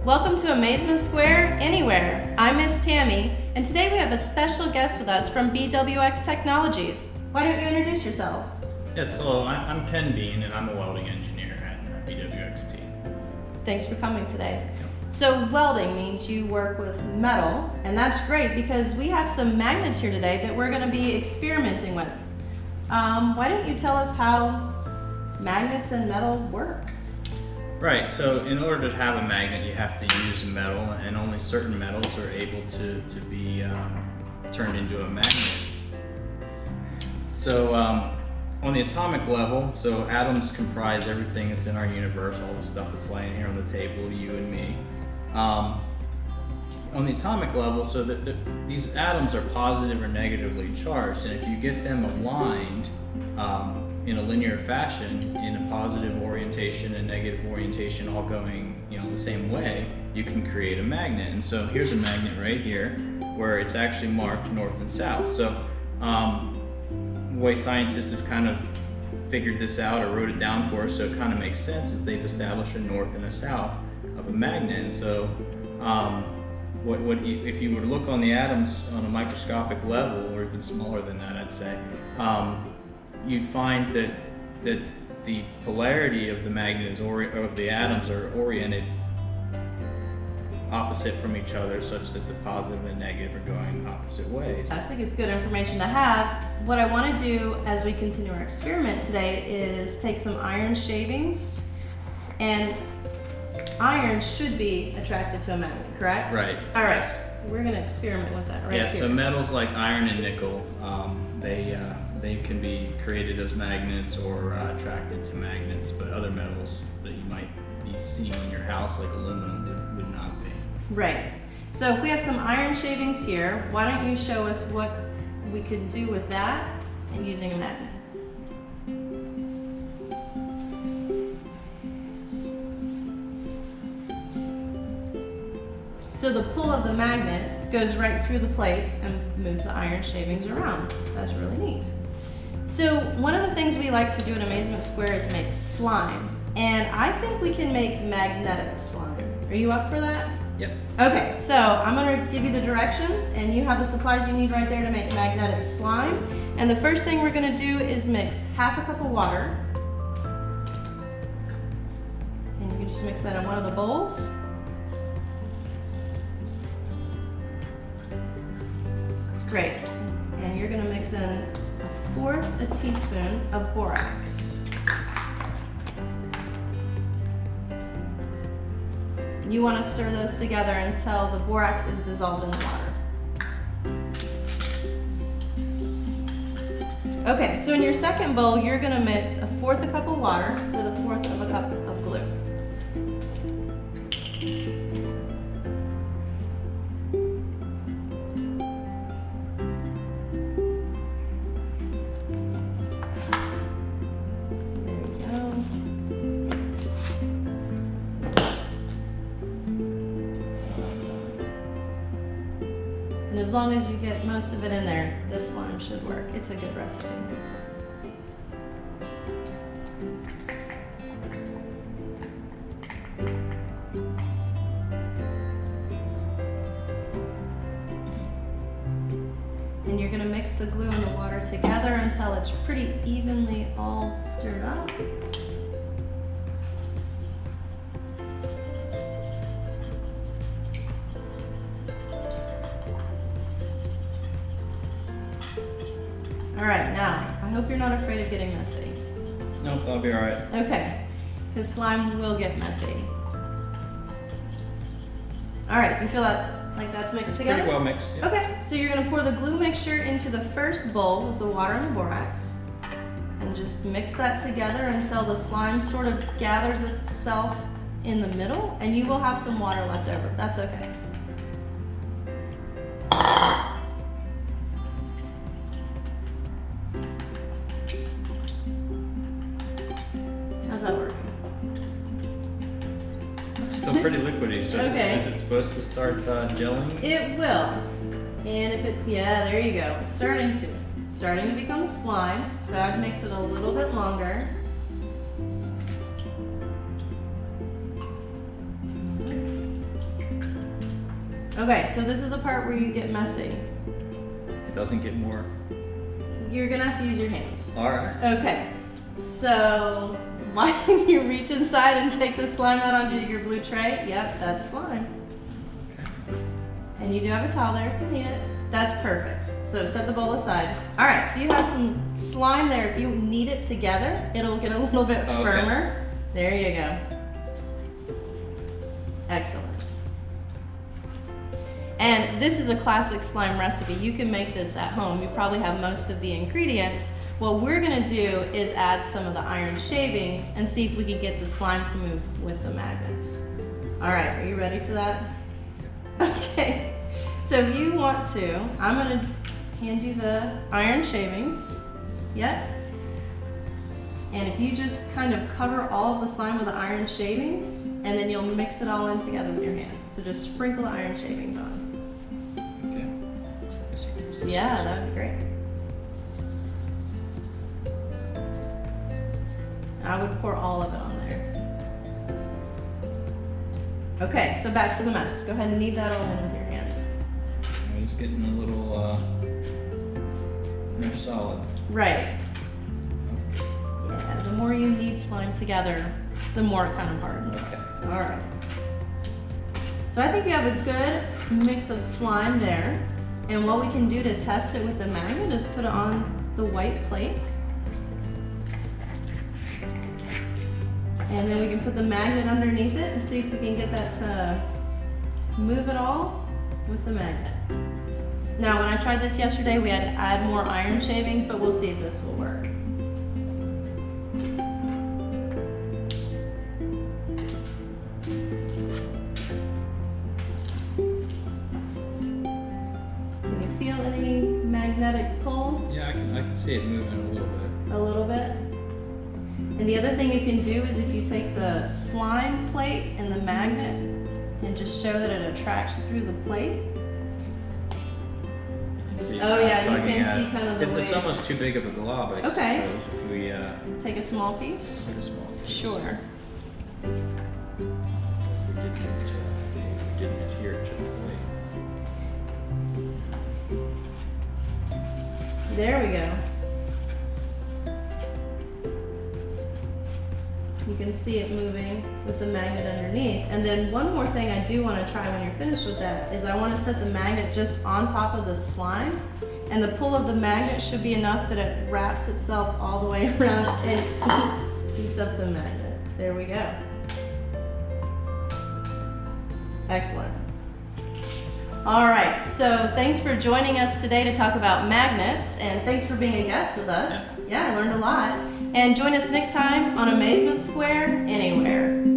Welcome to Amazement Square Anywhere. I'm Miss Tammy, and today we have a special guest with us from BWX Technologies. Why don't you introduce yourself? Yes, hello, I'm Ken Bean, and I'm a welding engineer at BWXT. Thanks for coming today. Yep. So welding means you work with metal, and that's great because we have some magnets here today that we're going to be experimenting with. Why don't you tell us how magnets and metal work? Right, so in order to have a magnet, you have to use a metal, and only certain metals are able to be turned into a magnet. So on the atomic level, so atoms comprise everything that's in our universe, all the stuff that's laying here on the table, you and me. On the atomic level, so these atoms are positive or negatively charged, and if you get them aligned in a linear fashion, in a positive orientation and negative orientation all going the same way, you can create a magnet. And so here's a magnet right here where it's actually marked north and south. So the way scientists have kind of figured this out or wrote it down for us so it kind of makes sense is they've established a north and a south of a magnet. And so if you were to look on the atoms on a microscopic level, or even smaller than that, I'd say, you'd find that the polarity of the magnet of the atoms are oriented opposite from each other, such that the positive and negative are going opposite ways. I think it's good information to have. What I want to do as we continue our experiment today is take some iron shavings, and iron should be attracted to a magnet, correct? Right. All right. Yes. We're going to experiment with that right Yeah, here. so metals like iron and nickel, they can be created as magnets or attracted to magnets, but other metals that you might be seeing in your house, like aluminum, would not be. Right. So if we have some iron shavings here, why don't you show us what we could do with that and using a magnet? So the pull of the magnet goes right through the plates and moves the iron shavings around. That's really neat. So one of the things we like to do at Amazement Square is make slime. And I think we can make magnetic slime. Are you up for that? Yep. Okay, so I'm going to give you the directions, and you have the supplies you need right there to make magnetic slime. And the first thing we're going to do is mix half a cup of water. And you can just mix that in one of the bowls. Great. And you're going to mix in 1/4 teaspoon of borax. You want to stir those together until the borax is dissolved in the water. Okay, so in your second bowl, you're going to mix 1/4 cup of water with 1/4 cup of glue. And as long as you get most of it in there, this slime should work. It's a good recipe. And you're going to mix the glue and the water together until it's pretty evenly all stirred up. All right, now, I hope you're not afraid of getting messy. Nope, I'll be all right. Okay, because slime will get messy. All right, you feel that like that's mixed together? Pretty well mixed. Yeah. Okay, so you're gonna pour the glue mixture into the first bowl with the water and the borax, and just mix that together until the slime sort of gathers itself in the middle, and you will have some water left over. That's okay. How's that work? Still pretty liquidy, so Okay. is it supposed to start gelling? It will. And if it, yeah, there you go. It's starting to become slime. So I'd mix it a little bit longer. Okay, so this is the part where you get messy. It doesn't get more. You're gonna have to use your hands. All right. Okay, so why don't you reach inside and take the slime out onto your blue tray? Yep, that's slime. Okay. And you do have a towel there if you need it. That's perfect. So set the bowl aside. All right, so you have some slime there. If you knead it together, it'll get a little bit Okay. firmer. There you go. Excellent. And this is a classic slime recipe. You can make this at home. You probably have most of the ingredients. What we're gonna do is add some of the iron shavings and see if we can get the slime to move with the magnets. All right, are you ready for that? Okay. So if you want to, I'm gonna hand you the iron shavings. Yep. And if you just kind of cover all of the slime with the iron shavings, and then you'll mix it all in together with your hand. So just sprinkle the iron shavings on. Okay. Yeah, that would be great. I would pour all of it on there. Okay, so back to the mess. Go ahead and knead that all in with your hands. It's getting a little more solid. Right. Yeah, the more you knead slime together, the more it kind of hardens. Okay. All right. So I think you have a good mix of slime there. And what we can do to test it with the magnet is put it on the white plate. And then we can put the magnet underneath it and see if we can get that to move it all with the magnet. Now, when I tried this yesterday, we had to add more iron shavings, but we'll see if this will work. Can you feel any magnetic pull? Yeah, I can see it moving a little bit. A little bit. And the other thing you can do is if you take the slime plate and the magnet and just show that it attracts through the plate. Oh yeah, you can see kind of the waves. It's almost too big of a glob, I Okay. suppose. If we Take a small piece. take a small piece. Sure. We didn't adhere to the plate. There we go. You can see it moving with the magnet underneath. And then one more thing I do want to try when you're finished with that is I want to set the magnet just on top of the slime. And the pull of the magnet should be enough that it wraps itself all the way around and eats up the magnet. There we go. Excellent. All right, so thanks for joining us today to talk about magnets, and thanks for being a guest with us. Yeah, I learned a lot. And join us next time on Amazement Square Anywhere.